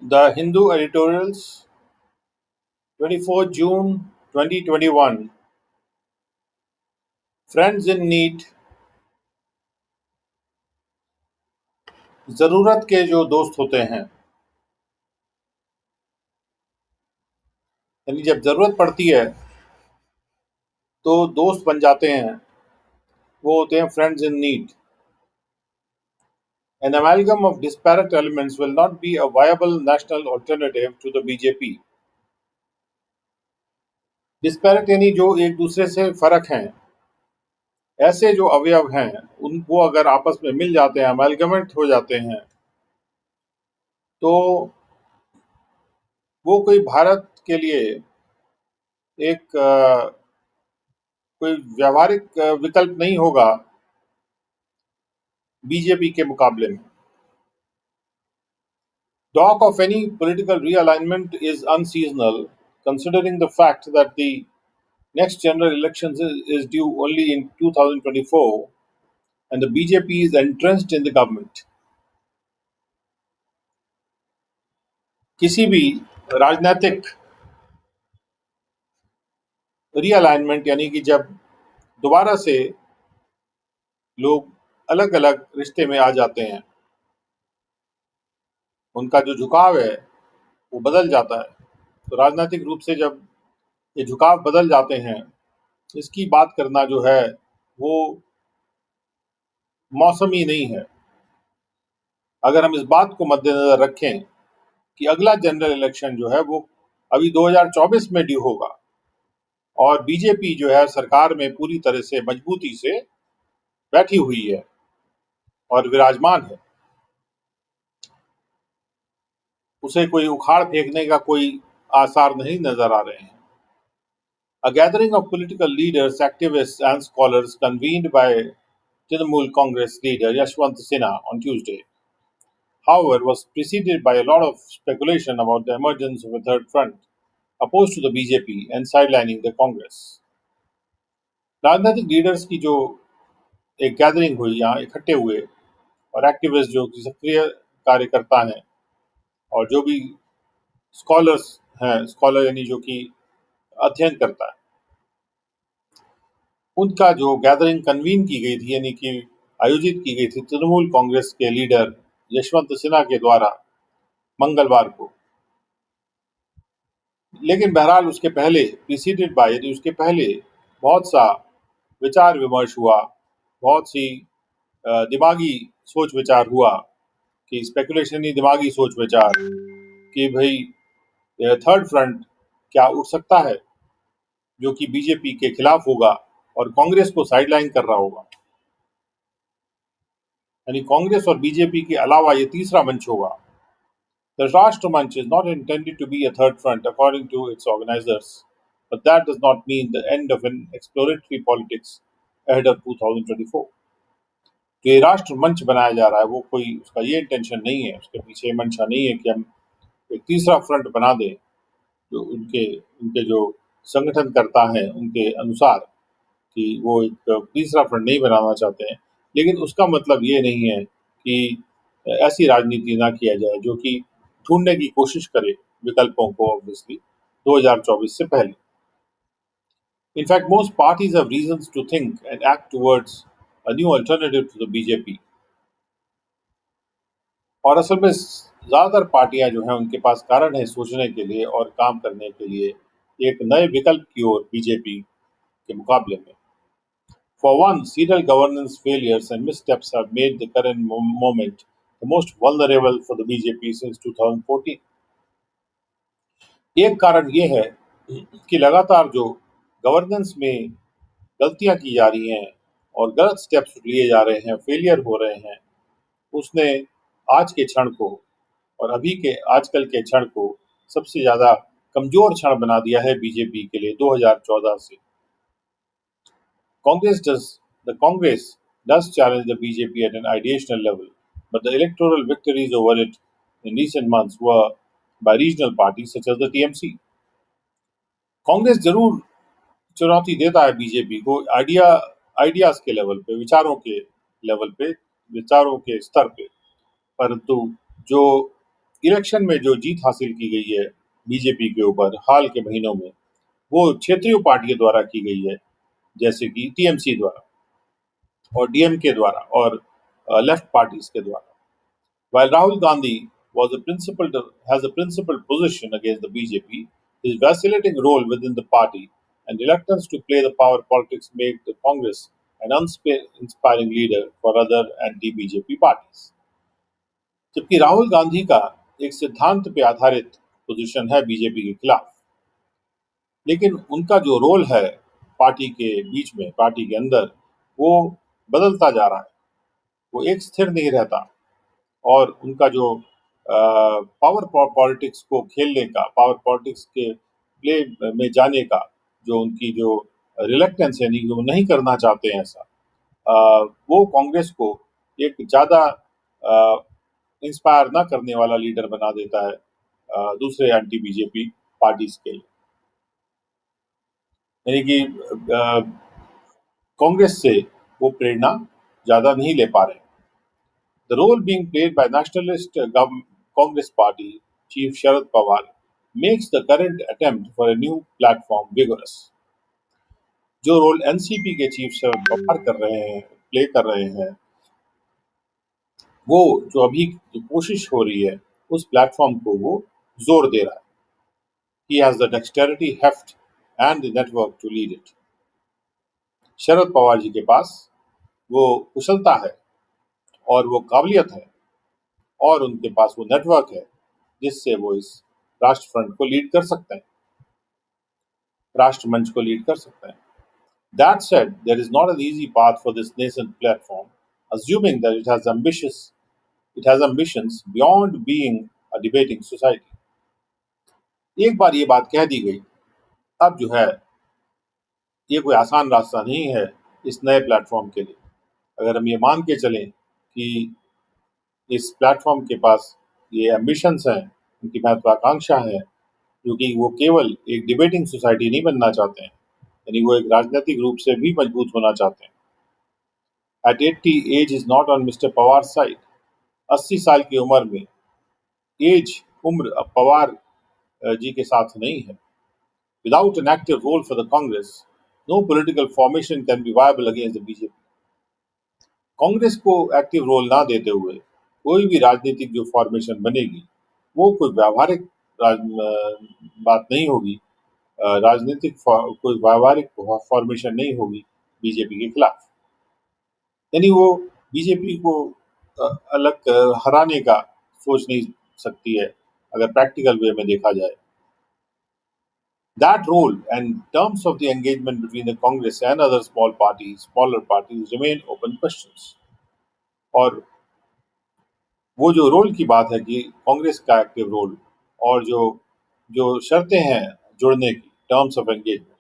The Hindu editorials, 24 June 2021. Friends in need, जरूरत के जो दोस्त होते हैं, यानी जब जरूरत पड़ती है तो दोस्त बन जाते हैं, वो होते हैं friends in need. An amalgam of disparate elements will not be a viable national alternative to the BJP. Disparate यानी जो एक दूसरे से फर्क हैं, ऐसे जो अवयव हैं उनको अगर आपस में मिल जाते हैं, अमेलगमेंट हो जाते हैं, तो वो कोई भारत के लिए एक कोई व्यावहारिक विकल्प नहीं होगा बीजेपी के मुकाबले में. Talk of any political realignment is unseasonal, considering the fact that the next general elections is due only in 2024 and the BJP is entrenched in the government. किसी भी राजनीतिक रीअलाइनमेंट यानी कि जब दोबारा से लोग अलग अलग रिश्ते में आ जाते हैं, उनका जो झुकाव है वो बदल जाता है. तो राजनीतिक रूप से जब ये झुकाव बदल जाते हैं, इसकी बात करना जो है वो मौसमी नहीं है. अगर हम इस बात को मद्देनजर रखें कि अगला जनरल इलेक्शन जो है वो अभी 2024 में ड्यू होगा और बीजेपी जो है सरकार में पूरी तरह से मजबूती से बैठी हुई है और विराजमान है, उसे कोई उखाड़ फेंकने का कोई आसार नहीं नजर आ रहे हैं. A gathering of political leaders, activists and scholars convened by Trinamool Congress leader Yashwant Sinha on Tuesday, however, was preceded by a lot of speculation about the emergence of a third front opposed to the BJP and sidelining the Congress. राजनीतिक leaders की जो एक gathering हुई, यहाँ इकट्ठे हुए, और activist जो सक्रिय कार्यकर्ता हैं और जो भी स्कॉलर्स हैं, स्कॉलर यानी जो कि अध्ययन करता है, उनका जो गैदरिंग कन्वीन की गई थी यानी कि आयोजित की गई थी तृणमूल कांग्रेस के लीडर यशवंत सिन्हा के द्वारा मंगलवार को. लेकिन बहरहाल उसके पहले प्रीसीडेड बाय यानी उसके पहले बहुत सा विचार विमर्श हुआ, बहुत सी दिमागी सोच विचार हुआ कि स्पेकुलेशन ही दिमागी सोच विचार कि भाई थर्ड फ्रंट क्या उठ सकता है जो कि बीजेपी के खिलाफ होगा और कांग्रेस को साइडलाइन कर रहा होगा. यानी कांग्रेस और बीजेपी के अलावा ये तीसरा मंच होगा. The Rashtra Manch is not intended to be a third front according to its organizers, but that does not mean the end of an exploratory politics ahead of 2024. जो ये राष्ट्र मंच बनाया जा रहा है वो कोई उसका ये इंटेंशन नहीं है, उसके पीछे मंशा नहीं है कि हम एक तीसरा फ्रंट बना दें जो उनके उनके जो संगठनकर्ता हैं उनके अनुसार कि वो एक तीसरा फ्रंट नहीं बनाना चाहते हैं. लेकिन उसका मतलब ये नहीं है कि ऐसी राजनीति ना किया जाए जो कि ढूंढने की कोशिश करे विकल्पों को ऑब्वियसली 2024 से पहले. In fact, most parties have reasons to think and act towards a new alternative to the BJP. और असल में ज्यादातर पार्टियां जो हैं उनके पास कारण है सोचने के लिए और काम करने के लिए एक नए विकल्प की ओर बीजेपी के मुकाबले में. For one, serial governance failures and missteps have made the current moment the most vulnerable for the BJP since 2014. एक कारण ये है कि लगातार जो गवर्नेंस में गलतियां की जा रही हैं और गलत स्टेप्स लिए जा रहे हैं, फेलियर हो रहे हैं, उसने आज के क्षण को और अभी के आजकल के क्षण को सबसे ज्यादा कमजोर क्षण बना दिया है बीजेपी के लिए 2014 से. The Congress does challenge the BJP at an ideational level, but the electoral victories over it in recent months were by regional parties such as the TMC. Congress जरूर चुनौती देता है बीजेपी को आइडियाज के लेवल पे, विचारों के लेवल पे, विचारों के स्तर पे, परंतु जो इलेक्शन में जो जीत हासिल की गई है बीजेपी के ऊपर हाल के महीनों में, वो क्षेत्रीय पार्टियों द्वारा की गई है, जैसे कि टीएमसी द्वारा और डीएमके द्वारा और लेफ्ट पार्टीज के द्वारा। While Rahul Gandhi was a principled, has a principled position against the BJP, his vacillating role within the party and reluctance to play the power politics make the Congress an uninspiring leader for other anti-BJP parties. जबकि राहुल गांधी का एक सिद्धांत पे आधारित position है BJP के खिलाफ, लेकिन उनका जो रोल है पार्टी के बीच में, पार्टी के अंदर, वो बदलता जा रहा है, वो एक स्थिर नहीं रहता। और उनका जो पावर पॉलिटिक्स को खेलने का, पावर पॉलिटिक्स के प्ले में जाने का जो उनकी जो रिलेक्टेंस है, नहीं, वो नहीं करना चाहते हैं ऐसा, वो कांग्रेस को एक ज़्यादा इंस्पायर ना करने वाला लीडर बना देता है दूसरे एंटी बीजेपी पार्टीज के लिए। यानी कि कांग्रेस से वो प्रेरणा ज़्यादा नहीं ले पा रहे। The role being played by nationalist Congress Party Chief Sharad Pawar makes the current attempt for a new platform vigorous. जो रोल एनसीपी के चीफ शरद पवार प्ले कर रहे हैं, वो जो अभी जो कोशिश हो रही है उस प्लेटफॉर्म को वो जोर दे रहा है। He has the dexterity, heft and the network to lead it. Sharad Pawar ji के पास वो कुशलता है और वो काबिलियत है और उनके पास वो नेटवर्क है जिससे वो इस राष्ट्र फ्रंट को लीड कर सकते हैं, राष्ट्र मंच को लीड कर सकते हैं। That said, there is not an easy path for this nascent platform, assuming that it has ambitions beyond being a debating society. एक बार ये बात कह दी गई, अब जो है ये कोई आसान रास्ता नहीं है इस नए प्लेटफॉर्म के लिए। अगर हम ये मान के चलें कि इस प्लेटफॉर्म के पास ये एम्बिशंस हैं, उनकी महत्वाकांक्षा है, क्योंकि वो केवल एक डिबेटिंग सोसाइटी नहीं बनना चाहते हैं, यानी वो एक राजनीतिक रूप से भी मजबूत होना चाहते हैं। At 80, age is not on Mr. Pawar's side. 80 साल की उम्र में उम्र अब पवार जी के साथ नहीं है। Without an active role for the Congress, no political formation can be viable against the BJP. Congress को एक्टिव रोल ना देते हुए कोई भी राजनीतिक जो फॉर्मेशन बनेगी वो कोई व्यावहारिक बात नहीं होगी, राजनीतिक कोई व्यावहारिक फॉर्मेशन नहीं होगी बीजेपी के खिलाफ। यानी वो बीजेपी को अलग हराने का सोच नहीं सकती है अगर प्रैक्टिकल वे में देखा जाए। That role and terms of the engagement between the Congress and other smaller parties remain open questions. और वो जो रोल की बात है कि कांग्रेस का एक्टिव रोल और जो जो शर्तें हैं जुड़ने की, टर्म्स ऑफ एंगेजमेंट,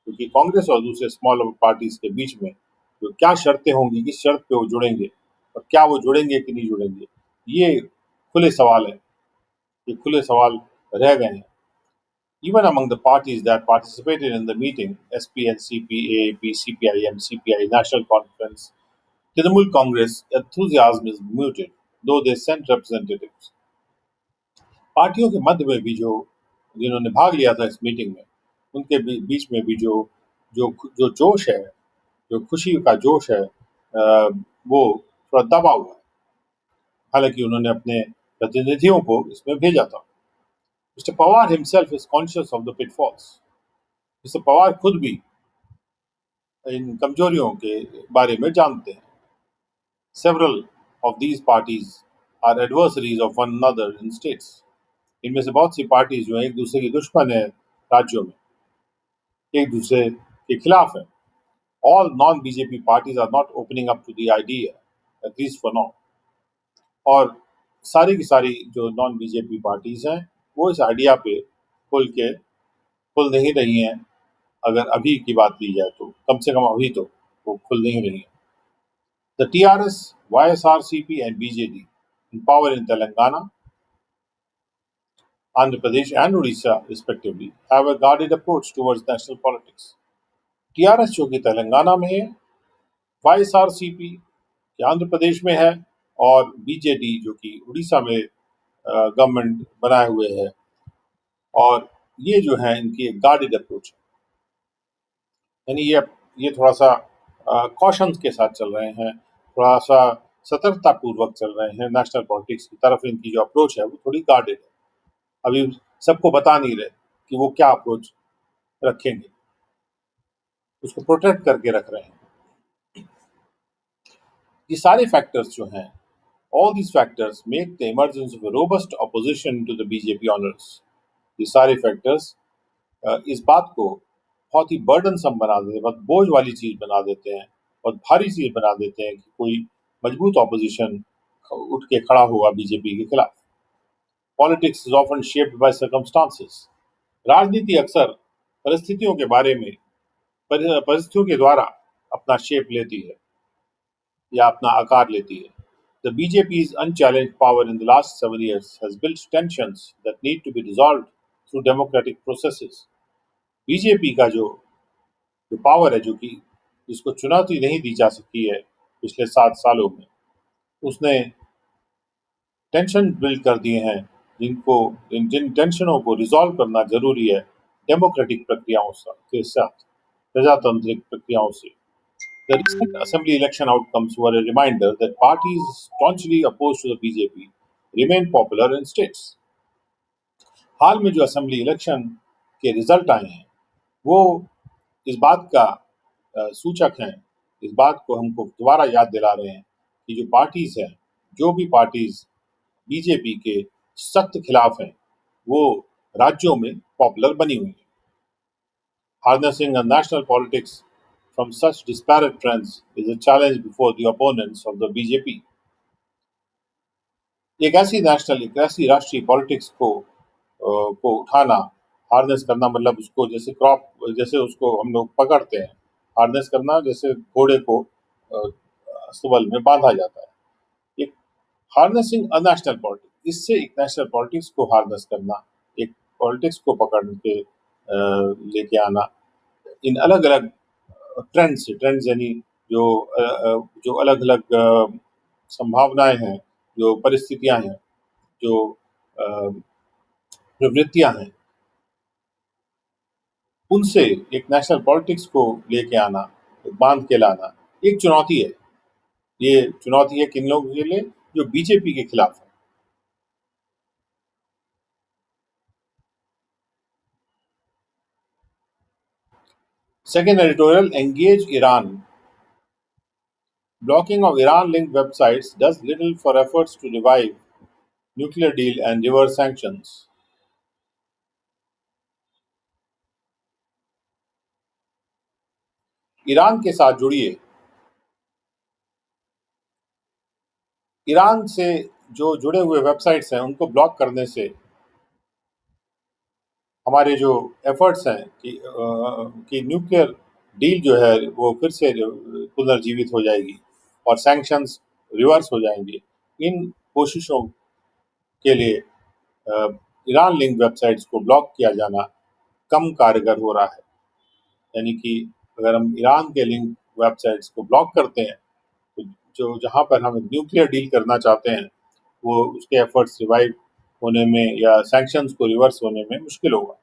क्योंकि कांग्रेस और दूसरे स्मॉल पार्टीज के बीच में जो क्या शर्तें होंगी, किस शर्त पे वो जुड़ेंगे और क्या वो जुड़ेंगे कि नहीं जुड़ेंगे, ये खुले सवाल है, ये खुले सवाल रह गए हैं। Even among the parties that participated in the meeting, SPNCP, AAP, CPIM, CPI, National Conference, Trinamool Congress, enthusiasm is muted, though they sent representatives. पार्टियों के मध्य में भी जो जिन्होंने भाग लिया था इस मीटिंग में, उनके बीच में भी जो जो जो जोश है, जो खुशी का जोश है, वो थोड़ा दबा हुआ है। हालांकि उन्होंने अपने प्रतिनिधियों को इसमें भेजा था। Mister Pawar himself is conscious of the pitfalls. Mister Pawar खुद भी इन कमजोरियों के बारे में जानते हैं। Several of these parties are adversaries of one another in states. इनमें से बहुत सी पार्टीज जो है एक दूसरे की दुश्मन है, राज्यों में एक दूसरे के खिलाफ है। All non-BJP parties are not opening up to the idea, at least for now. और सारी की सारी जो नॉन बीजेपी पार्टीज हैं वो इस आइडिया पे खुल नहीं रही हैं। अगर अभी की बात की जाए तो कम से कम अभी तो वो खुल नहीं रही हैं। The TRS, YSRCP and BJD in power in Telangana, Andhra Pradesh and Odisha respectively have a guarded approach towards national politics. TRS जो कि तेलंगाना में है, YSRCP कि आंध्र प्रदेश में है और बीजेडी जो कि उड़ीसा में गवर्नमेंट बनाए हुए है, और ये जो है इनकी एक गार्डेड अप्रोच है, यानी ये थोड़ा सा कॉशन के साथ चल रहे हैं, थोड़ा सा सतर्कता पूर्वक चल रहे हैं। नेशनल पॉलिटिक्स की तरफ इनकी जो अप्रोच है वो थोड़ी गार्डेड है। अभी सबको बता नहीं रहे कि वो क्या अप्रोच रखेंगे, उसको प्रोटेक्ट करके रख रहे हैं। ये सारे फैक्टर्स जो हैं, all these factors make the emergence of a robust opposition to the BJP honors. ये सारे फैक्टर्स इस बात को बहुत ही बर्डनसम बना देते हैं, बहुत बोझ वाली चीज बना देते हैं, बहुत भारी चीज बना देते हैं कि कोई मजबूत ऑपोजिशन उठ के खड़ा हुआ बीजेपी के खिलाफ। Politics is often shaped by circumstances. राजनीति अक्सर परिस्थितियों के बारे में परिस्थितियों के द्वारा अपना शेप लेती है या अपना आकार लेती है। The BJP's unchallenged power in the last 7 years has built tensions that need to be resolved through democratic processes. BJP का जो पावर है, जो कि जिसको चुनौती नहीं दी जा सकी है पिछले 7 सालों में, उसने टेंशन बिल्ड कर दिए हैं, जिन टेंशनों को रिजॉल्व करना जरूरी है डेमोक्रेटिक प्रक्रियाओं के साथ, प्रजातांत्रिक प्रक्रियाओं से। The recent assembly election outcomes were a reminder that parties staunchly opposed to the BJP remain popular in states. हाल में जो असेंबली इलेक्शन के रिजल्ट आए हैं वो इस बात का सूचक हैं, इस बात को हमको दोबारा याद दिला रहे हैं कि जो पार्टीज हैं, जो भी पार्टीज बीजेपी के सख्त खिलाफ हैं, वो राज्यों में पॉपुलर बनी हुई हैं। Harnessing a national politics from such disparate trends is a challenge before the opponents of the BJP. एक ऐसी राष्ट्रीय पॉलिटिक्स को उठाना, हार्नेस करना, मतलब उसको जैसे उसको हम लोग पकड़ते हैं, हार्नेस करना जैसे घोड़े को स्तबल में बांधा जाता है। एक हार्नेसिंग अ नेशनल पॉलिटिक्स, इससे एक नेशनल पॉलिटिक्स को हार्नेस करना, एक पॉलिटिक्स को पकड़ के लेके आना इन अलग अलग ट्रेंड्स, यानी जो अलग अलग संभावनाएं हैं, जो परिस्थितियां हैं, जो प्रवृत्तियां हैं, उनसे एक नेशनल पॉलिटिक्स को लेके आना, बांध के लाना एक चुनौती है। ये चुनौती है किन लोगों के लिए? जो बीजेपी के खिलाफ है। Second editorial, engage Iran. Blocking of Iran-linked websites does little for efforts to revive nuclear deal and reverse sanctions. Iran के साथ जुड़िए। ईरान से जो जुड़े हुए वेबसाइट्स हैं उनको ब्लॉक करने से हमारे जो एफर्ट्स हैं कि न्यूक्लियर डील जो है वो फिर से पुनर्जीवित हो जाएगी और सैंक्शंस रिवर्स हो जाएंगे, इन कोशिशों के लिए ईरान लिंक वेबसाइट्स को ब्लॉक किया जाना कम कारगर हो रहा है। यानी कि अगर हम ईरान के लिंक वेबसाइट्स को ब्लॉक करते हैं तो जो जहां पर हम न्यूक्लियर डील करना चाहते हैं वो उसके एफर्ट्स रिवाइव होने में या सैंक्शंस को रिवर्स होने में मुश्किल होगा।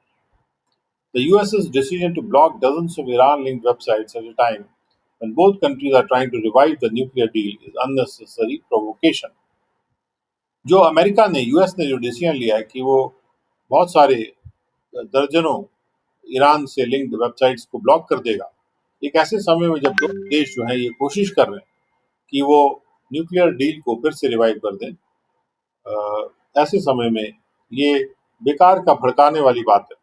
The US's decision to block dozens of Iran-linked websites at a time when both countries are trying to revive the nuclear deal is unnecessary provocation. जो अमेरिका ने यूएस ने जो डिसीजन लिया है कि वो बहुत सारे दर्जनों ईरान से लिंक्ड वेबसाइट्स को ब्लॉक कर देगा, एक ऐसे समय में जब दो देश जो हैं ये कोशिश कर रहे हैं कि वो न्यूक्लियर डील को फिर से रिवाइव कर दें, ऐसे समय में ये बेकार का भड़काने वाली बात है।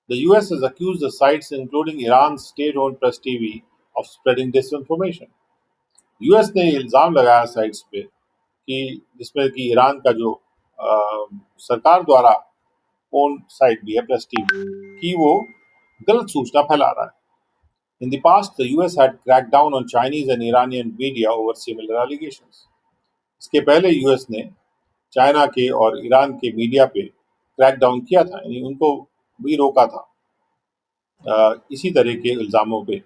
The US has accused the sites, including Iran's state-owned Press TV, of spreading disinformation. US ने इल्जाम लगाया साइट्स पे कि जिसमें कि ईरान का जो सरकार द्वारा ओन साइट भी है प्रेस टीवी, कि वो गलत सूचना फैला रहा है। In the past, the US had cracked down on Chinese and Iranian media over similar allegations. इसके पहले यूएस ने चाइना के और ईरान के मीडिया पे क्रैक डाउन किया था, यानी उनको भी रोका था इसी तरह के इल्जामों पे।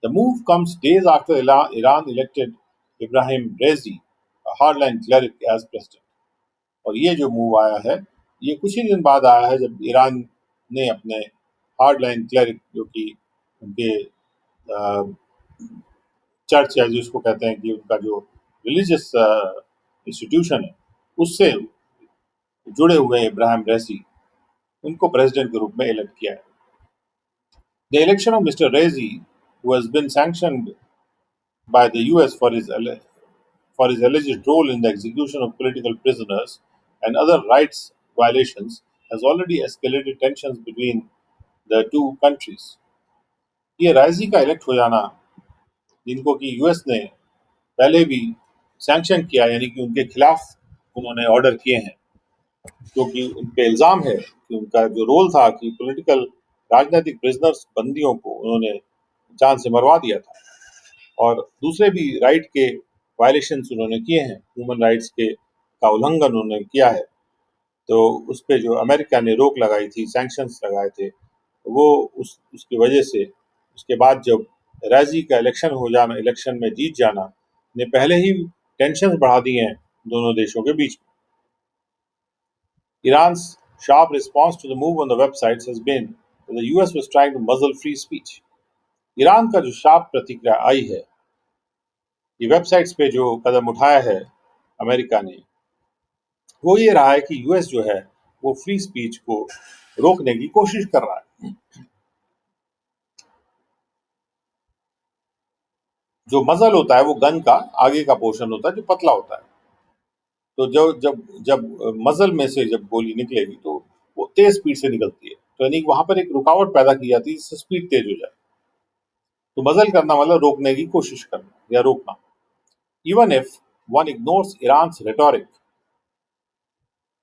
The move comes days after Iran elected Ibrahim Raisi, a hardline cleric, as president. और ये जो मूव आया है, ये कुछ ही दिन बाद आया है जब ईरान ने अपने हार्ड लाइन क्लेरिक, जो कि उनके चर्च या जिसको कहते हैं कि उनका जो रिलीजियस इंस्टीट्यूशन है, उससे जुड़े हुए इब्राहिम रैसी, उनको प्रेसिडेंट के रूप में इलेक्ट किया है. The election of Mr. Raisi, who has been sanctioned by the US for his alleged role in the execution of political prisoners and other rights violations, has already escalated tensions between the two countries. ये राइजी का elect हो जाना, जिनको कि US ने पहले भी sanction किया, यानी कि उनके खिलाफ उन्होंने ऑर्डर किए हैं, क्योंकि उन पे इल्ज़ाम है कि उनका जो रोल था कि पॉलिटिकल राजनीतिक प्रिजनर्स बंदियों को उन्होंने जान से मरवा दिया था, और दूसरे भी राइट के वायलेशंस उन्होंने किए हैं, ह्यूमन राइट्स के का उल्लंघन उन्होंने किया है. तो उस पे जो अमेरिका ने रोक लगाई थी, सैंक्शंस लगाए थे, वो उसकी वजह से उसके बाद जब राजी का इलेक्शन में जीत जाना ने पहले ही टेंशन बढ़ा दी हैं दोनों देशों के बीच में. Iran's sharp response to the move on the websites has been that the US was trying to muzzle free speech. Iran का जो शार्प प्रतिक्रिया आई है, ये वेबसाइट्स पे जो कदम उठाया है अमेरिका ने, वो ये रहा है कि यूएस जो है वो फ्री स्पीच को रोकने की कोशिश कर रहा है. जो मजल होता है वो गन का आगे का पोर्शन होता है जो पतला होता है. तो जब जब जब मजल में से जब गोली निकलेगी तो वो तेज स्पीड से निकलती है, तो यानी वहां पर एक रुकावट पैदा की जाती है जिससे स्पीड तेज हो जाए. तो मजल करना मतलब रोकने की कोशिश करना या रोकना. Even if one ignores Iran's rhetoric,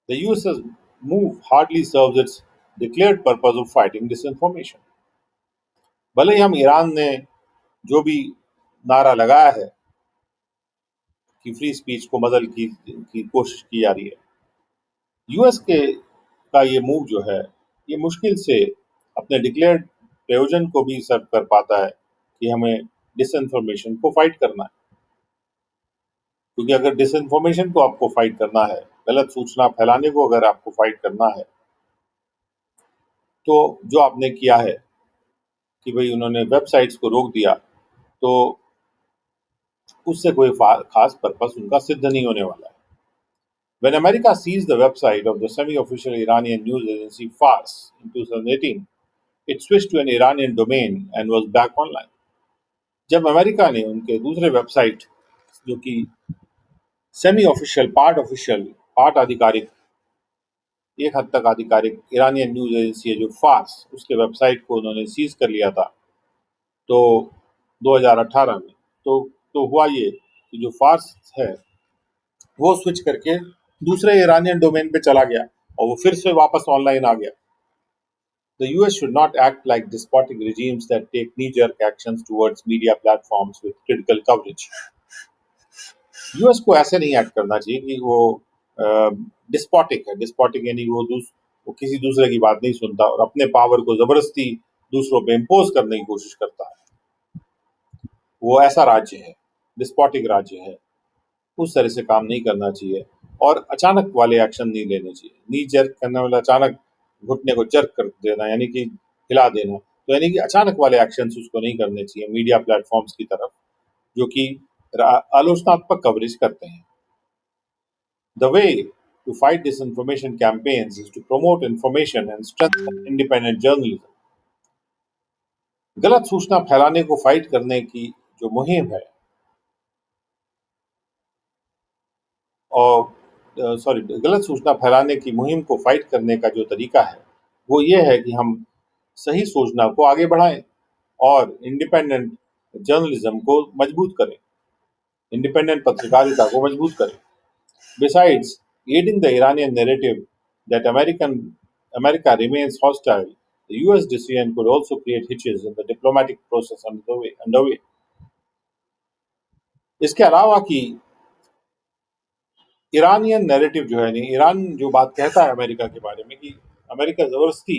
the US's move hardly serves its declared purpose of fighting disinformation. भले ही हम ईरान ने जो भी नारा लगाया है कि फ्री स्पीच को मदल की कोशिश की जा रही है, यूएस के का ये मूव जो है, ये मुश्किल से अपने डिक्लेयर्ड प्रयोजन को भी सर्व कर पाता है कि हमें डिसइंफॉर्मेशन को फाइट करना है. क्योंकि अगर डिसइंफॉर्मेशन को आपको फाइट करना है, गलत सूचना फैलाने को अगर आपको फाइट करना है, तो जो आपने किया है कि भाई उन्होंने वेबसाइट्स को रोक दिया, तो उससे कोई खास पर्पस उनका सिद्ध नहीं होने वाला है. When America seized the website of the semi-official Iranian news agency Fars in 2018, it switched to an Iranian domain and was back online. जब अमेरिका ने उनके दूसरे वेबसाइट, जो कि सेमी ऑफिशियल पार्ट आधिकारिक, एक हद तक आधिकारिक ईरानियन न्यूज एजेंसी है जो फार्स, उसके वेबसाइट को उन्होंने सीज कर लिया था, तो 2018 में तो हुआ ये कि जो फार्स है वो स्विच करके दूसरे ईरानियन डोमेन पे चला गया और वो फिर से वापस ऑनलाइन आ गया. The US should not act like despotic regimes that take knee-jerk actions towards media platforms with critical coverage. US को ऐसे नहीं एक्ट करना चाहिए कि वो डिस्पोटिक है. डिस्पोटिक यानी वो किसी दूसरे की बात नहीं सुनता और अपने पावर को जबरदस्ती दूसरों पे इम्पोज करने की कोशिश करता है. वो ऐसा राज्य है, डिस्पोटिक राज्य है, उस तरह से काम नहीं करना चाहिए और अचानक वाले एक्शन नहीं लेने चाहिए. नी जर्क करने वाला, अचानक घुटने को जर्क कर देना यानी कि हिला देना, तो यानी कि अचानक वाले एक्शन उसको नहीं करने चाहिए मीडिया प्लेटफॉर्म्स की तरफ जो कि आलोचनात्मक कवरेज करते हैं. The way to fight disinformation campaigns is to promote information and strengthen independent journalism. गलत सूचना फैलाने को फाइट करने की जो मुहिम है, और गलत सूचना फैलाने की मुहिम को फाइट करने का जो तरीका है वो ये है कि हम सही सूचना को आगे बढ़ाएं और इंडिपेंडेंट जर्नलिज्म को मजबूत करें, इंडिपेंडेंट पत्रकारिता को मजबूत करें. Besides aiding the Iranian narrative that America remains hostile, the US decision could also create hitches in the diplomatic process underway. इसके अलावा कि ईरानियन नैरेटिव जो है, नहीं, ईरान जो बात कहता है अमेरिका के बारे में कि अमेरिका जबरदस्ती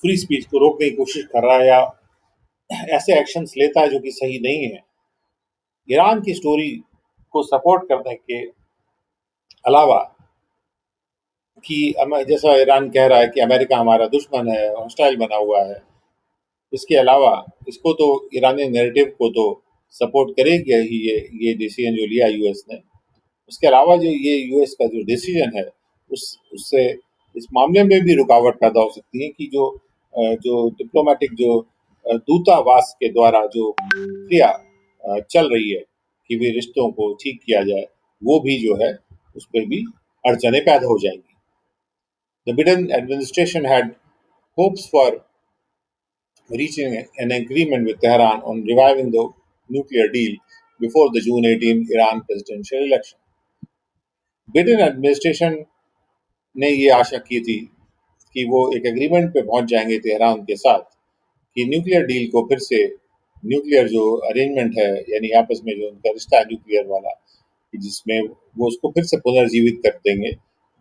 फ्री स्पीच को रोकने की कोशिश कर रहा है या ऐसे एक्शंस लेता है जो कि सही नहीं है, ईरान की स्टोरी को सपोर्ट करने के अलावा कि जैसा ईरान कह रहा है कि अमेरिका हमारा दुश्मन है, हॉस्टाइल बना हुआ है। इसके अलावा इसको तो ईरानी नैरेटिव को तो सपोर्ट करेगी ही ये डिसीजन जो लिया यूएस ने। उसके अलावा जो ये यूएस का जो डिसीजन है उससे इस मामले में भी रुकावट पैदा हो सकती है कि जो डिप्लोमेटिक जो दूतावास के द्वारा जो प्रक्रिया चल रही है कि भी रिश्तों को ठीक किया जाए, वो भी जो है उस पर भी अड़चने पैदा हो जाएंगी। The Biden administration had hopes for reaching an agreement with Tehran on reviving the nuclear deal before the June 18 Iran presidential election. Biden administration ने ये आशा की थी कि वो एक एग्रीमेंट पे पहुंच जाएंगे तेहरान के साथ कि न्यूक्लियर डील को फिर से न्यूक्लियर जो अरेंजमेंट है यानी आपस में जो उनका रिश्ता है न्यूक्लियर वाला कि जिसमें वो उसको फिर से पुनर्जीवित कर देंगे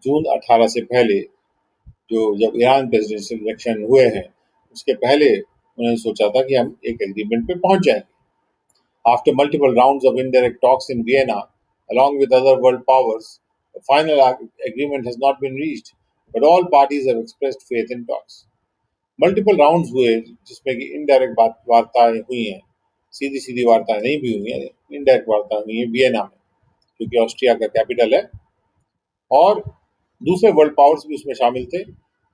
जून 18 से पहले, जो जब ईरान प्रेसिडेंशियल इलेक्शन हुए हैं उसके पहले उन्होंने सोचा था कि हम एक एग्रीमेंट पे पहुंच जाएंगे। After multiple rounds of indirect talks in Vienna, along with other world powers, a final agreement has not been reached, but all parties have expressed faith in talks. Multiple rounds हुए जिसमें कि indirect वार्ताएं हुई हैं, सीधी सीधी वार्ताएं नहीं भी हुई हैं, indirect वार्ताएं हुई हैं वियना में, क्योंकि ऑस्ट्रिया का कैपिटल है, और दूसरे वर्ल्ड पावर्स भी उसमें शामिल थे।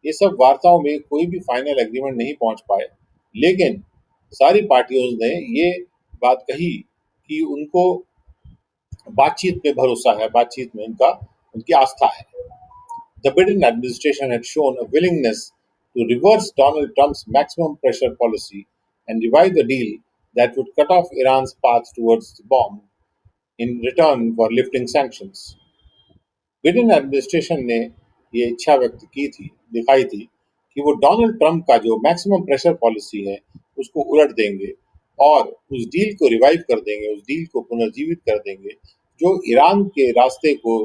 ये सब वार्ताओं में कोई भी फाइनल एग्रीमेंट नहीं पहुंच पाए, लेकिन सारी पार्टियों ने ये बात कही कि उनको बातचीत में भरोसा है, बातचीत में उनकी आस्था है। The Biden administration had shown a willingness to reverse Donald Trump's maximum pressure policy and revive the deal that would cut off Iran's path towards the bomb in return for lifting sanctions. Biden administration ने ये इच्छा व्यक्त की थी, दिखाई थी कि वो डोनाल्ड ट्रंप का जो मैक्सिमम प्रेशर पॉलिसी है उसको उलट देंगे और उस डील को रिवाइव कर देंगे, उस डील को पुनर्जीवित कर देंगे जो ईरान के रास्ते को,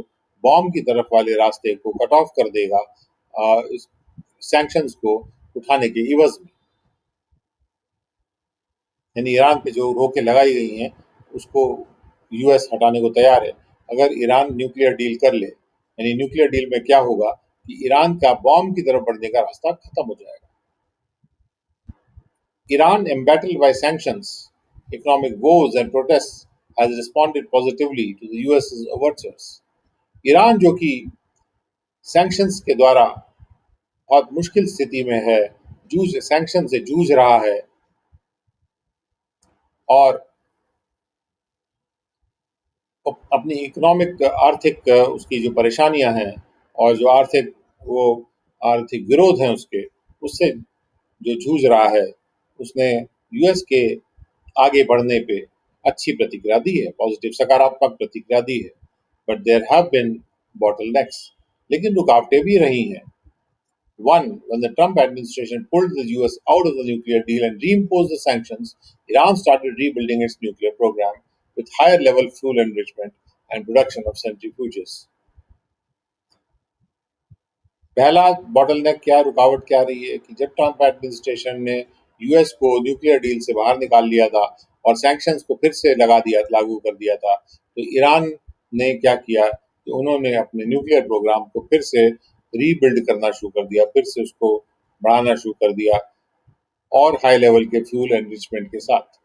बॉम्ब की तरफ वाले रास्ते को कट ऑफ कर देगा सैंक्शंस को उठाने के इवज में। यानी ईरान पे जो रोकें लगाई गई हैं उसको यूएस हटाने को तैयार है। अगर ईरान न्यूक्लियर डील कर ले, यानी न्यूक्लियर डील में क्या होगा कि ईरान का बॉम्ब की तरफ बढ़ने का रास्ता खत्म हो जाएगा। Iran embattled by sanctions, economic woes and protests has responded positively to the US's overtures. Iran जो कि सैंक्शंस के द्वारा बहुत मुश्किल स्थिति में है, सैंक्शन से जूझ रहा है और अपनी इकोनॉमिक आर्थिक उसकी जो परेशानियां हैं और जो आर्थिक विरोध हैं उससे जो जूझ रहा है, उसने यूएस के आगे बढ़ने पे अच्छी प्रतिक्रिया दी है, पॉजिटिव सकारात्मक प्रतिक्रिया दी है। But there have been bottlenecks, लेकिन रुकावटें भी रही हैं। One, when the Trump administration pulled the US out of the nuclear deal and reimposed the sanctions, Iran started rebuilding its nuclear program with higher level fuel enrichment and production of centrifuges. पहला bottleneck क्या, रुकावट क्या रही है कि जब Trump administration ने US को न्यूक्लियर डील से बाहर निकाल लिया था और सैंक्शंस को फिर से लागू कर दिया था, तो ईरान ने क्या किया कि उन्होंने अपने न्यूक्लियर प्रोग्राम को फिर से रीबिल्ड करना शुरू कर दिया, फिर से उसको बढ़ाना शुरू कर दिया और हाई लेवल के फ्यूल एनरिचमेंट के साथ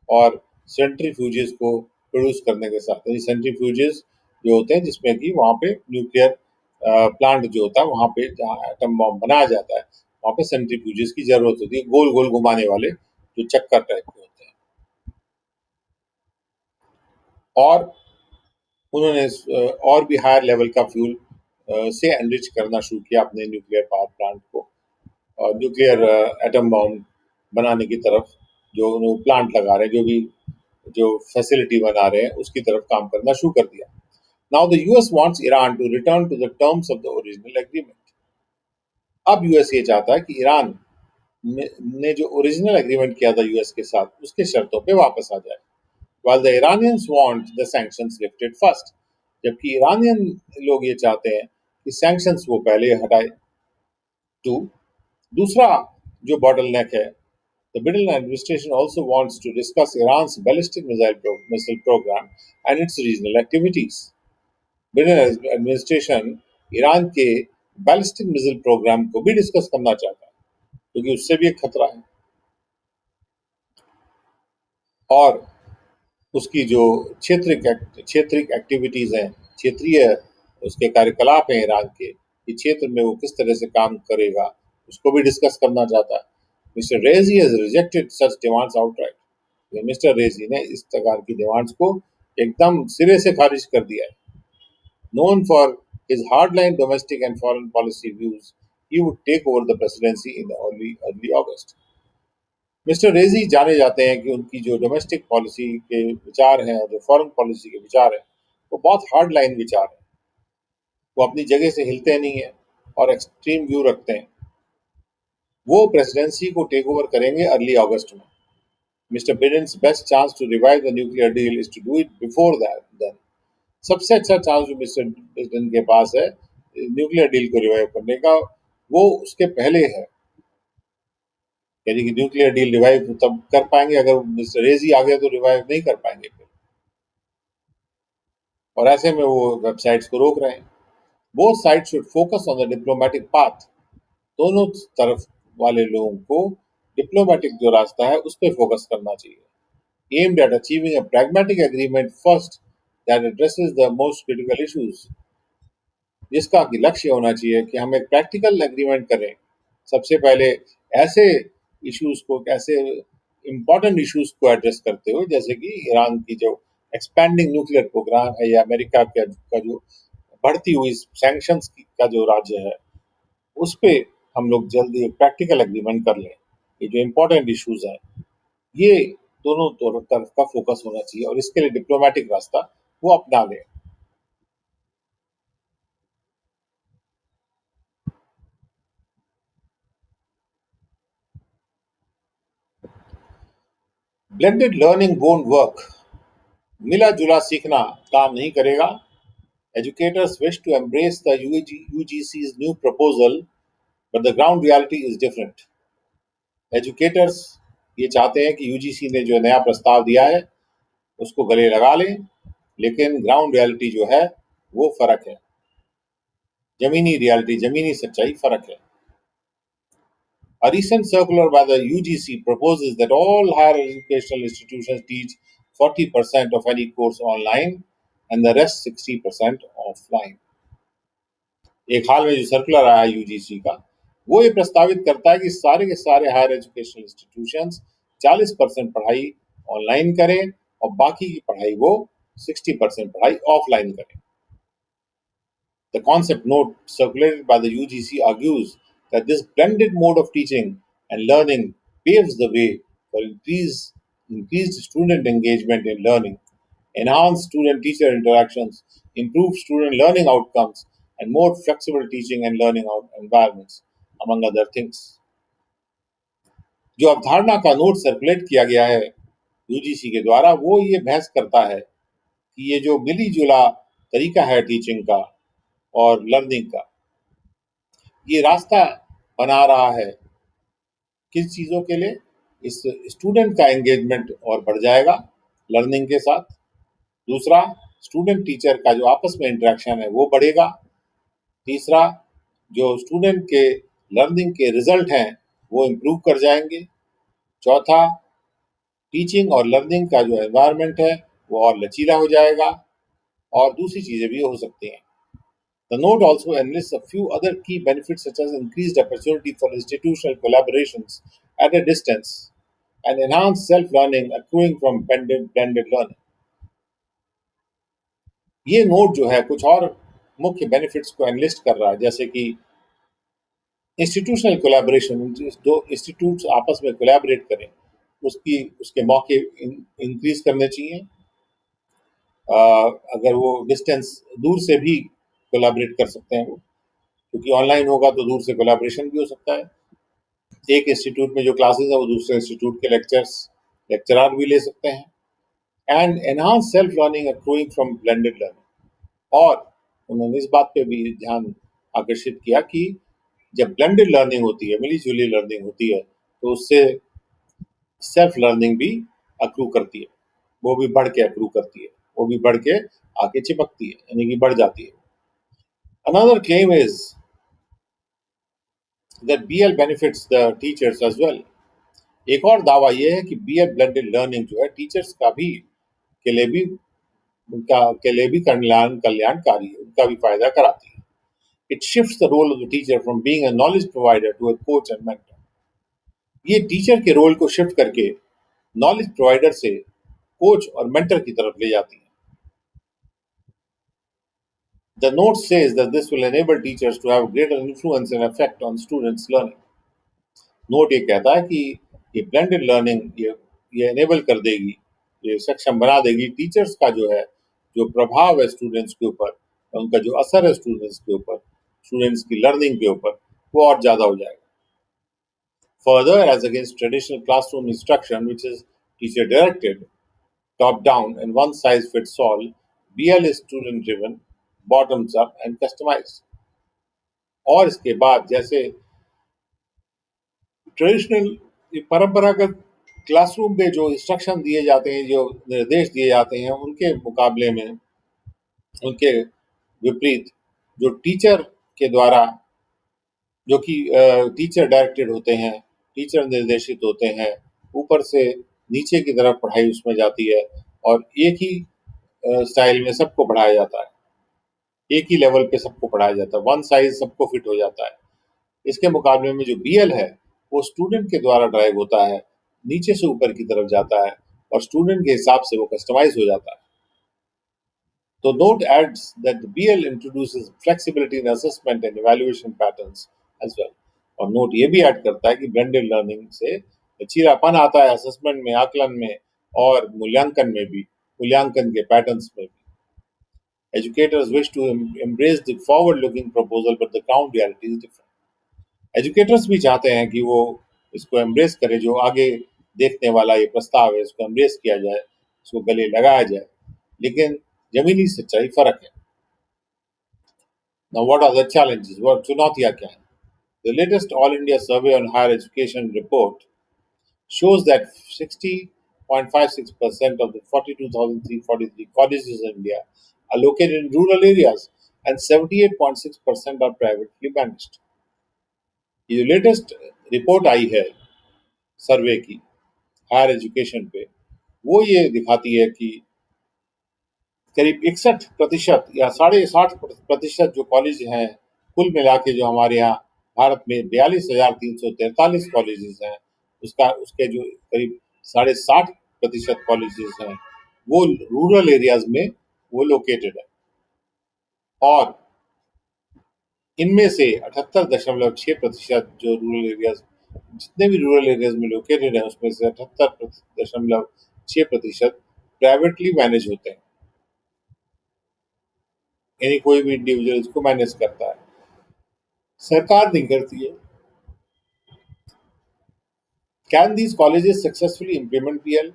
और सेंट्रीफ्यूजेस को प्रोड्यूस करने के साथ। यानी सेंट्रीफ्यूजेस जो होते हैं जिसमें कि वहाँ पे न्यूक्लियर प्लांट जो होता है, वहाँ पे जहाँ एटम बॉम्ब बनाया जाता है वहाँ पे सेंट्रीफ्यूजेस की जरूरत होती है, गोल गोल घुमाने वाले जो चक्कर टाइप के होते हैं। और उन्होंने और भी हायर लेवल का फ्यूल से एनरिच करना शुरू किया अपने न्यूक्लियर पावर प्लांट को, और न्यूक्लियर एटम बॉम्ब बनाने की तरफ जो प्लांट लगा रहे हैं, जो फैसिलिटी बना रहे हैं उसकी तरफ काम करना शुरू कर दिया। Now the US wants Iran to return to the terms of the original agreement. अब यूएस ये चाहता है कि ईरान ने जो ओरिजिनल एग्रीमेंट किया था यूएस के साथ उसके शर्तों पे वापस आ जाए। While the Iranians want the sanctions lifted first, जबकि ईरानियन लोग ये चाहते हैं कि सैंक्शंस वो पहले हटाए। टू, दूसरा जो बॉटलनेक है, the Biden administration also wants to discuss Iran's ballistic missile program and its regional activities. Biden administration Iran के बैलिस्टिक मिसाइल प्रोग्राम को भी डिस्कस करना चाहता है, क्योंकि उससे भी एक खतरा है। और उसकी जो क्षेत्रिक एक्टिविटीज हैं, क्षेत्रीय उसके कार्यकलाप हैं ईरान के, कि क्षेत्र में वो किस तरह से काम करेगा, उसको भी डिस्कस करना चाहता है। Mister Raisi has rejected such demands outright. Mister Raisi ने इस प्रकार की डिमांड्स को एकदम सिरे से खारिज कर दिया है। Known for his hardline domestic and foreign policy views, he would take over the presidency in early August. Mister Raisi जाने जाते हैं कि उनकी जो डोमेस्टिक पॉलिसी के विचार हैं और जो फॉरेन पॉलिसी के विचार हैं, वो बहुत हार्ड लाइन विचार हैं। वो अपनी जगह से हिलते नहीं है और एक्सट्रीम व्यू रखते हैं। वो प्रेसिडेंसी को टेक ओवर करेंगे अर्ली अगस्त में। Mister Biden's best chance to revive the nuclear deal is to do it before that then. सबसे अच्छा चांस जो मिस्टर बिडेन के पास है न्यूक्लियर डील को रिवाइव करने का, वो उसके पहले है। यानी कि न्यूक्लियर डील रिवाइव तब कर पाएंगे, अगर मिस्टर रेजी आ गया तो रिवाइव नहीं कर पाएंगे फिर। और ऐसे में वो वेबसाइट्स को रोक रहे हैं। Both side should focus on the diplomatic path. दोनों तरफ वाले लोगों को डिप्लोमेटिक जो रास्ता है उस पर फोकस करना चाहिए। Aimed at achieving a pragmatic agreement first that addresses the most critical issues. जिसका कि लक्ष्य होना चाहिए कि हम एक प्रैक्टिकल एग्रीमेंट करें सबसे पहले, ऐसे इश्यूज को, ऐसे इम्पोर्टेंट इश्यूज को एड्रेस करते हुए, जैसे कि ईरान की जो एक्सपैंडिंग न्यूक्लियर प्रोग्राम है, या अमेरिका का जो बढ़ती हुई सैंक्शंस का जो राज्य है, उस पे हम लोग जल्दी एक प्रैक्टिकल एग्रीमेंट कर लें। ये जो इम्पोर्टेंट इश्यूज हैं, ये दोनों तरफ का फोकस होना चाहिए और इसके लिए डिप्लोमेटिक रास्ता वो अपना लें। Blended learning won't work. मिला जुला सीखना काम नहीं करेगा। Educators wish to embrace the UGC's new proposal, but the ground reality is different. Educators ये चाहते हैं कि यूजीसी ने जो नया प्रस्ताव दिया है उसको गले लगा लें, लेकिन ग्राउंड रियलिटी जो है वो फर्क है। जमीनी रियलिटी, जमीनी सच्चाई फर्क है। A recent circular by the UGC proposes that all higher educational institutions teach 40% of any course online and the rest 60% offline. एक हाल में जो सर्कुलर आया यूजीसी का, वो ये प्रस्तावित करता है कि सारे के सारे हायर एजुकेशनल इंस्टीट्यूशंस 40% पढ़ाई ऑनलाइन करें और बाकी की पढ़ाई वो 60% पढ़ाई ऑफलाइन करें। The concept note circulated by the UGC argues that this blended mode of teaching and learning paves the way for increased student engagement in learning, enhanced student-teacher interactions, improved student learning outcomes, and more flexible teaching and learning environments, among other things. जो अवधारणा का note circulate किया गया है UGC के द्वारा, वो ये बहस करता है कि ये जो मिली जुला तरीका है टीचिंग का और लर्निंग का, ये रास्ता बना रहा है किस चीज़ों के लिए? इस स्टूडेंट का एंगेजमेंट और बढ़ जाएगा लर्निंग के साथ। दूसरा, स्टूडेंट टीचर का जो आपस में इंटरेक्शन है वो बढ़ेगा। तीसरा, जो स्टूडेंट के लर्निंग के रिजल्ट हैं वो इम्प्रूव कर जाएंगे। चौथा, टीचिंग और लर्निंग का जो एनवायरनमेंट है वो और लचीला हो जाएगा, और दूसरी चीज़ें भी हो सकती हैं। The note also enlists a few other key benefits such as increased opportunity for institutional collaborations at a distance and enhanced self-learning accruing from blended learning. ये नोट जो है कुछ और मुख्य बेनिफिट्स को एनलिस्ट कर रहा है, जैसे कि इंस्टीट्यूशनल कोलैबोरेशन, दो इंस्टीट्यूट्स आपस में कोलैबोरेट करें, उसके मौके इंक्रीज करने चाहिए। अगर वो डिस्टेंस, दूर से भी कोलैबोरेट कर सकते हैं वो, क्योंकि ऑनलाइन होगा तो दूर से कोलैबोरेशन भी हो सकता है। एक इंस्टीट्यूट में जो क्लासेस है वो दूसरे इंस्टीट्यूट के लेक्चरार भी ले सकते हैं। And enhance self learning accruing from blended learning. और उन्होंने इस बात पे भी ध्यान आकर्षित किया कि जब ब्लेंडेड लर्निंग होती है, मिली जुली लर्निंग होती है, तो उससे सेल्फ लर्निंग भी अक्रू करती है, वो भी बढ़ के अक्रू करती है, वो भी बढ़ के आके चिपकती है, यानी कि बढ़ जाती है। Another claim is that BL benefits the teachers as well. एक और दावा यह है कि BL blended learning जो है टीचर्स का भी के लिए भी कल्याणकारी है, उनका भी फायदा कराती है. It shifts the role of the teacher from being a knowledge provider to a coach and mentor. ये टीचर के रोल को शिफ्ट करके नॉलेज प्रोवाइडर से कोच और मेंटर की तरफ ले जाती है. The note says that this will enable teachers to have greater influence and effect on students' learning. Note ये कहता है कि ये ब्लेंडेड लर्निंग ये एनेबल कर देगी, ये सक्षम बना देगी टीचर्स का जो है, जो प्रभाव है स्टूडेंट्स के ऊपर, उनका जो असर है स्टूडेंट्स के ऊपर, स्टूडेंट्स की लर्निंग के ऊपर, वो और ज़्यादा हो जाएगा. Further, as against traditional classroom instruction, which is teacher directed, top down, and one size fits all, BL is student driven, bottoms up, and customized. और इसके बाद जैसे ट्रेडिशनल परंपरागत क्लासरूम में जो इंस्ट्रक्शन दिए जाते हैं, जो निर्देश दिए जाते हैं, उनके मुकाबले में, उनके विपरीत जो टीचर के द्वारा, जो कि टीचर डायरेक्टेड होते हैं, टीचर निर्देशित होते हैं, ऊपर से नीचे की तरफ पढ़ाई उसमें जाती है और एक ही स्टाइल में सबको पढ़ाया जाता है, एक ही लेवल पे सबको पढ़ाया जाता है, वन साइज सबको फिट हो जाता है. इसके मुकाबले में जो BL है वो स्टूडेंट के द्वारा ड्राइव होता है, नीचे से ऊपर की तरफ जाता है और स्टूडेंट के हिसाब से वो कस्टमाइज हो जाता है. तो note adds that the BL introduces flexibility in assessment and evaluation patterns as well. और नोट ये भी ऐड करता है कि ब्लेंडेड लर्निंग से लचीलापन आता है असेसमेंट में, आकलन में और मूल्यांकन में भी, मूल्यांकन के पैटर्न्स में भी. Educators wish to embrace the forward-looking proposal, but the ground reality is different. Educators भी चाहते हैं कि वो इसको एम्ब्रेस करे, जो आगे देखने वाला ये प्रस्ताव है इसको एम्ब्रेस किया जाए, इसको गले लगाया जाए, लेकिन जमीनी सच्चाई फर्क है. Now what are the challenges? What चुनौतियां क्या हैं? The latest All India Survey on Higher Education report shows that 60.56% of the 42,343 colleges in India are located in rural areas and 78.6% are privately managed. ये जो latest report आई है सर्वे की higher education पे, वो ये दिखाती है कि करीब 61% या 60.5% जो कॉलेज हैं, कुल मिला के जो हमारे यहाँ भारत में 42,343 कॉलेजेस हैं, उसके जो करीब 60.5% कॉलेजेस हैं वो रूरल एरियाज में वो लोकेटेड है. और इनमें से 78.6% जो रूरल एरियाज, जितने भी रूरल एरियाज में लोकेटेड है उसमें से 78.6% प्राइवेटली मैनेज होते हैं, यानी कोई भी इंडिविजुअल इसको मैनेज करता है, सरकार नहीं करती है. Can these colleges successfully implement BL?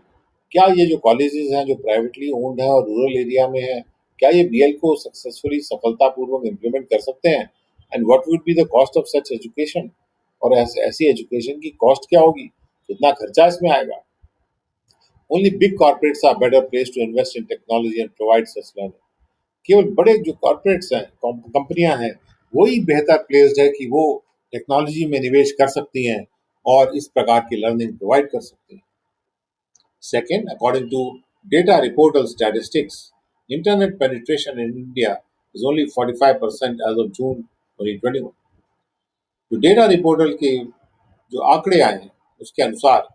क्या ये जो कॉलेजेस हैं जो प्राइवेटली ओन्ड है और रूरल एरिया में है, क्या ये BL को सक्सेसफुली सफलतापूर्वक इम्प्लीमेंट कर सकते हैं? And what would be the cost of such education? और ऐसी एजुकेशन की कॉस्ट क्या होगी, कितना खर्चा इसमें आएगा? Only big corporates are better placed to invest in technology and provide such learning. केवल बड़े जो कॉर्पोरेट्स हैं, कंपनियां हैं, वही बेहतर प्लेस्ड है कि वो टेक्नोलॉजी में निवेश कर सकती हैं और इस प्रकार की लर्निंग प्रोवाइड कर सकती हैं. Second, according to data reportal statistics, internet penetration in India is only 45% as of June 2021. जो डेटा रिपोर्टल के जो आंकड़े आए हैं उसके अनुसार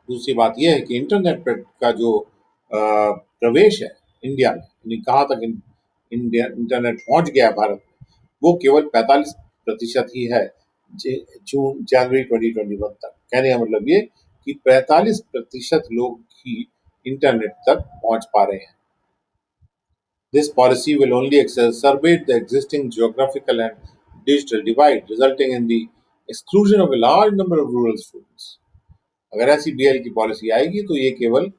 दूसरी बात यह है कि इंटरनेट पर का जो प्रवेश है इंडिया में, यानी कहाँ तक इंडिया इंटरनेट पहुंच गया भारत में, वो केवल 45% ही है जून जनवरी 2021 तक. कहने का मतलब ये कि 45% लोग ही इंटरनेट तक पहुंच पा रहे हैं. This policy will only exacerbate the existing geographical and digital divide, resulting in the exclusion of a large number of rural students. अगर ऐसी BL की पॉलिसी आएगी तो ये केवल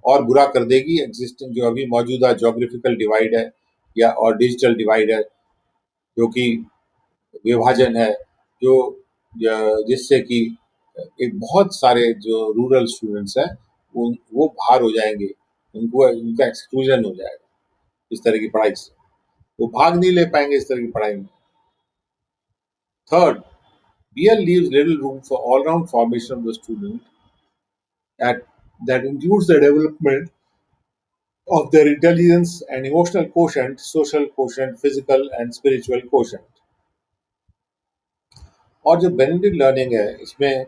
और बुरा कर देगी एग्जिस्टिंग जो अभी मौजूदा जोग्राफिकल डिवाइड है या और डिजिटल डिवाइड है, जो कि विभाजन है, जो जिससे कि एक बहुत सारे जो रूरल स्टूडेंट्स हैं वो बाहर हो जाएंगे, उनका एक्सक्लूजन हो जाएगा इस तरह की पढ़ाई से. वो भाग नहीं ले पाएंगे इस तरह की पढ़ाई में। Third, BL leaves little room for all-round formation of the student at, that includes the development of their intelligence and emotional quotient, social quotient, physical and spiritual quotient. और जो बेनेडिक्ट लर्निंग है इसमें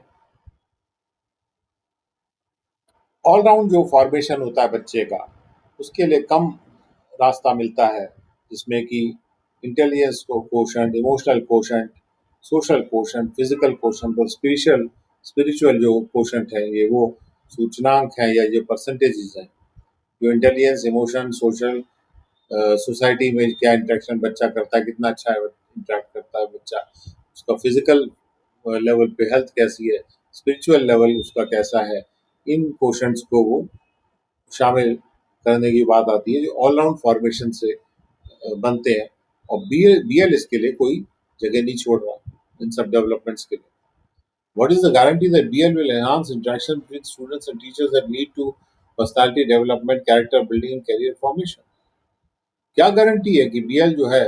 ऑल राउंड जो formation होता है बच्चे का उसके लिए कम रास्ता मिलता है, जिसमें कि इंटेलिजेंस को quotient, emotional quotient, social quotient, physical quotient और स्पिरिचुअल स्पिरिचुअल जो कोशंट है ये वो सूचनांक हैं या ये परसेंटेजेस हैं। जो इंटेलिजेंस, इमोशन, सोशल, सोसाइटी में क्या इंटरेक्शन बच्चा करता है, कितना अच्छा इंटरेक्ट करता है बच्चा, उसका फिजिकल लेवल पे हेल्थ कैसी है, स्पिरिचुअल लेवल उसका कैसा है, इन क्वेश्चंस को वो शामिल करने की बात आती है जो ऑलराउंड फॉर्मेशन से बनते हैं। और बीएल इसके लिए कोई जगह नहीं छोड़ रहा इन सब डेवलपमेंट्स के लिए। What is the guarantee that BL will enhance interaction between students and teachers that lead to personality development, character building and career formation? क्या गारंटी है कि बीएल जो है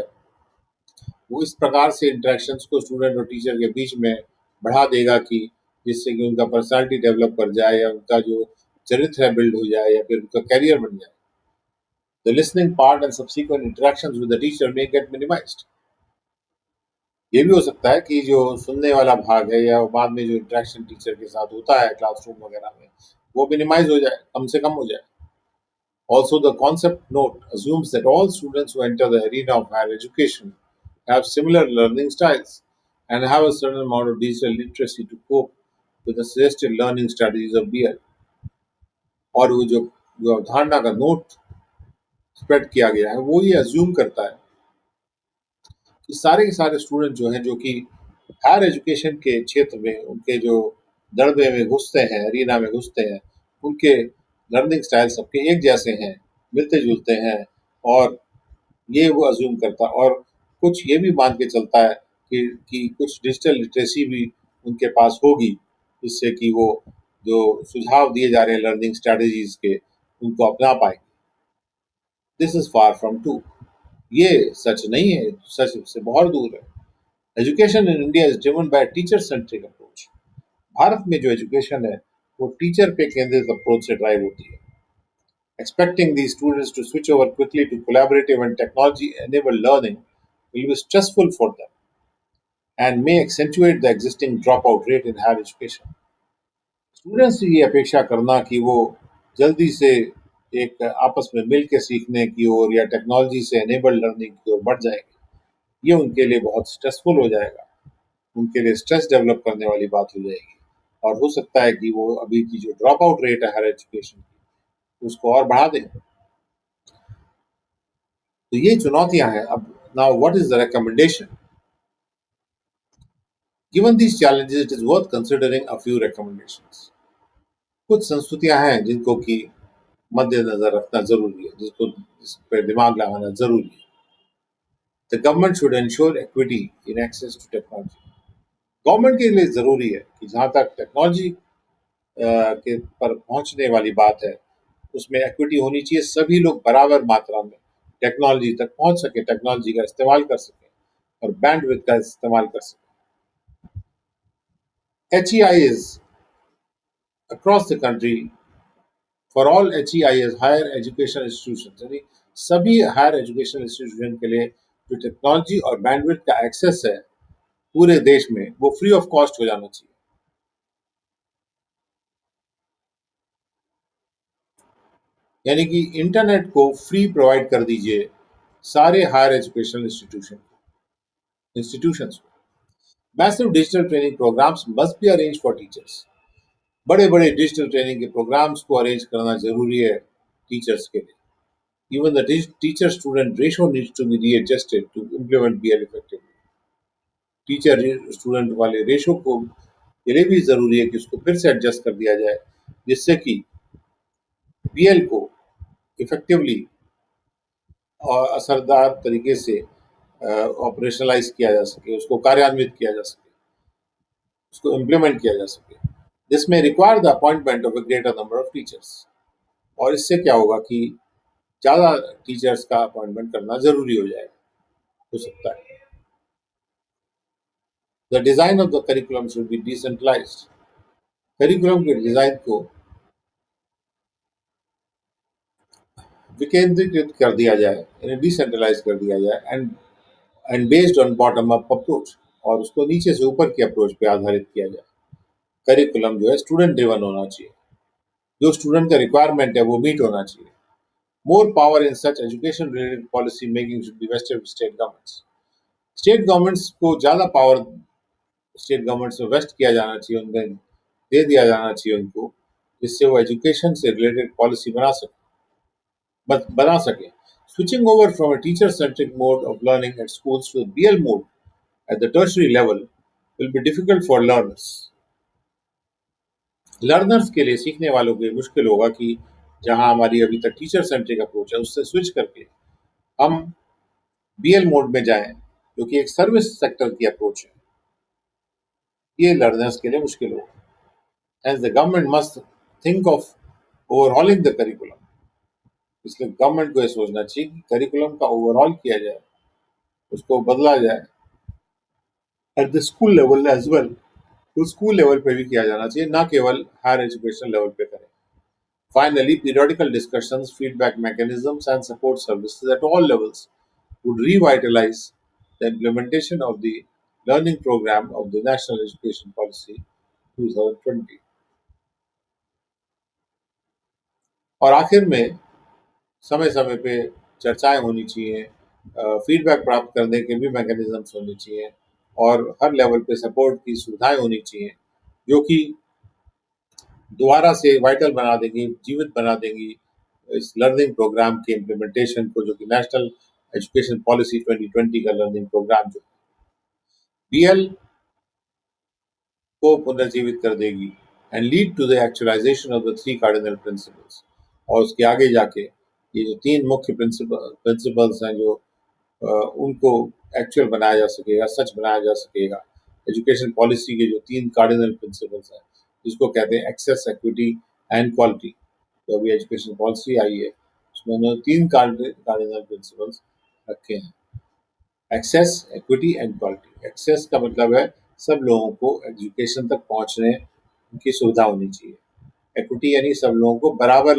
वो इस प्रकार से इंटरेक्शंस को स्टूडेंट और टीचर के बीच में बढ़ा देगा कि जिससे कि उनका पर्सनालिटी डेवलप कर जाए या उनका जो चरित्र है बिल्ड हो जाए या फिर उनका कैरियर बन जाए। The listening part and subsequent interactions with the teacher may get minimized. ये भी हो सकता है कि जो सुनने वाला भाग है या बाद में जो इंटरेक्शन टीचर के साथ होता है क्लासरूम वगैरह में वो मिनिमाइज हो जाए, कम से कम हो जाए। Also, the concept note assumes that all students who enter the arena of higher education have similar learning styles and have a certain amount of digital literacy to cope with the suggested learning strategies of BL. और वो जो अवधारणा का note spread किया गया है वो ये अज्यूम करता है कि सारे के सारे स्टूडेंट जो हैं जो कि हायर एजुकेशन के क्षेत्र में उनके जो दड़बे में घुसते हैं, अरीना में घुसते हैं, उनके लर्निंग स्टाइल सबके एक जैसे हैं, मिलते जुलते हैं। और ये वो अज्यूम करता और कुछ ये भी मान के चलता है कि कुछ डिजिटल लिटरेसी भी उनके पास होगी, जिससे कि वो जो सुझाव दिए जा रहे हैं लर्निंग स्ट्रेटजीज के उनको अपना पाए। This is far from true. ये सच नहीं है, सच से बहुत दूर है। Education in India is driven by teacher centric approach. Bharat में जो एजुकेशन है वो टीचर पे केंद्रित अप्रोच से ड्राइव होती है। Expecting these students to switch over quickly to collaborative and technology enabled learning will be stressful for them and may accentuate the existing dropout rate in higher education. Students की ये अपेक्षा करना कि वो जल्दी से एक आपस में मिल के सीखने की ओर या टेक्नोलॉजी से एनेबल्ड लर्निंग की ओर बढ़ जाएंगे, ये उनके लिए बहुत स्ट्रेसफुल हो जाएगा, उनके लिए स्ट्रेस डेवलप करने वाली बात हो जाएगी। और हो सकता है कि वो अभी की जो ड्रॉप आउट रेट है हायर एजुकेशन की उसको और बढ़ा दें। तो ये चुनौतियां हैं। अब now what is the recommendation? Given these challenges it is worth considering a few recommendations. कुछ संस्तुतियां हैं जिनको कि मद्देनजर रखना जरूरी है, जिसको इस पर दिमाग लगाना जरूरी है। The government should ensure equity in access to technology. Government के लिए जरूरी है कि जहां तक टेक्नोलॉजी के पर पहुंचने वाली बात है उसमें इक्विटी होनी चाहिए, सभी लोग बराबर मात्रा में टेक्नोलॉजी तक पहुंच सके, टेक्नोलॉजी का इस्तेमाल कर सके और बैंडविड्थ का इस्तेमाल कर सके। HEIs across the country for all HEIs higher education institutions, यानी सभी हायर एजुकेशन इंस्टीट्यूशन के लिए जो टेक्नोलॉजी और बैंडविड्थ का एक्सेस है पूरे देश में वो फ्री ऑफ कॉस्ट हो जाना चाहिए। यानी कि इंटरनेट को फ्री प्रोवाइड कर दीजिए सारे हायर एजुकेशन इंस्टीट्यूशंस को। Massive digital training programmes must be arrange for teachers. बड़े बड़े डिजिटल ट्रेनिंग के प्रोग्राम्स को अरेंज करना जरूरी है टीचर्स के लिए। Even the teacher student ratio needs to be readjusted to implement BL effectively. Teacher student वाले रेशो को ये लिए भी जरूरी है कि उसको फिर से एडजस्ट कर दिया जाए, जिससे कि बीएल को इफेक्टिवली और असरदार तरीके से ऑपरेशनलाइज किया जा सके, उसको कार्यान्वित किया जा सके, उसको इम्प्लीमेंट किया जा सके। दिस में require the appointment of a greater number of teachers. और इससे क्या होगा कि ज़्यादा टीचर्स का अपॉइंटमेंट करना जरूरी हो जाएगा। हो सकता है। The design of the curriculum should be decentralised. Curriculum के डिजाइन को विकेंद्रीकृत कर दिया जाए, यानी डिसेंट्रलाइज कर दिया जाए, and based on bottom up approach, और उसको नीचे से ऊपर की अप्रोच पे आधारित किया जाए। करिकुलम जो है स्टूडेंट ड्रिवन होना चाहिए, जो स्टूडेंट का रिक्वायरमेंट है वो मीट होना चाहिए। More power in such education related policy making should be vested state governments. State governments को ज्यादा पावर स्टेट गवर्नमेंट्स में वेस्ट किया जाना चाहिए, उनमें दे दिया जाना चाहिए उनको, जिससे वो एजुकेशन से रिलेटेड पॉलिसी बना सके। Switching over from a teacher-centric mode of learning at schools to a BL mode at the tertiary level will be difficult for learners. Learners के लिए, सीखने वालों के लिए मुश्किल होगा कि जहां हमारी अभी तक टीचर सेंट्रिक अप्रोच है उससे स्विच करके हम बीएल मोड में जाएं, जो कि एक सर्विस सेक्टर की अप्रोच है। ये लर्नर्स के लिए मुश्किल होगा। Hence, the government must think of overhauling the curriculum. इसलिए गवर्नमेंट को यह सोचना चाहिए कि करिकुलम का ओवरऑल किया जाए, उसको बदला जाए at the school level as well. तो स्कूल लेवल पे भी किया जाना चाहिए, ना केवल हायर एजुकेशन लेवल पे करें। Finally, periodical discussions, feedback mechanisms, and support services at all levels would revitalize the implementation of the learning program of the National Education Policy 2020। और आखिर में समय समय पे चर्चाएं होनी चाहिए, फीडबैक प्राप्त करने के भी मैकेनिज्म्स होने चाहिए, और हर लेवल पे सपोर्ट की सुविधाएं होनी चाहिए, जो कि दोबारा से वाइटल बना देंगी, जीवित बना देंगी इस लर्निंग प्रोग्राम के इम्प्लीमेंटेशन को, जो कि नेशनल एजुकेशन पॉलिसी 2020 का लर्निंग प्रोग्राम जो बीएल को पुनर्जीवित कर देगी and lead to the actualisation of the three cardinal principles. और उसके आगे जाके ये जो तीन मुख्य प्रिंसिपल्स हैं, जो उनको एक्चुअल बनाया जा सकेगा, सच बनाया जा सकेगा। एजुकेशन पॉलिसी के जो तीन कार्डिनल प्रिंसिपल्स हैं, जिसको कहते हैं एक्सेस, एक्विटी एंड क्वालिटी। तो अभी एजुकेशन पॉलिसी आई है, उसमें उन्होंने तीन कार्डिनल प्रिंसिपल्स रखे हैं: access, equity and quality. Access का मतलब है सब लोगों को एजुकेशन तक पहुंचने की सुविधा होनी चाहिए। एक्विटी यानी सब लोगों को बराबर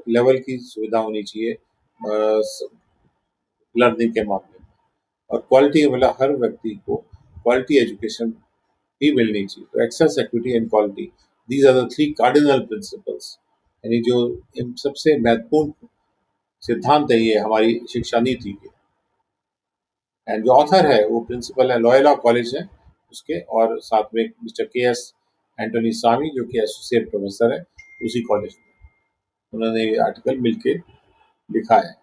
लेवल की सुविधा होनी चाहिए लर्निंग के मामले में। और क्वालिटी मतलब हर व्यक्ति को क्वालिटी एजुकेशन भी मिलनी चाहिए। तो access, equity and quality, these are the three cardinal principles, यानी जो सबसे महत्वपूर्ण सिद्धांत है ये हमारी शिक्षा नीति के। एंड जो ऑथर है वो प्रिंसिपल है लॉयला कॉलेज है उसके, और साथ में मिस्टर के एस एंटोनी स्वामी, जो कि एसोसिएट प्रोफेसर है उसी कॉलेज में। उन्होंने ये आर्टिकल मिलके लिखा है।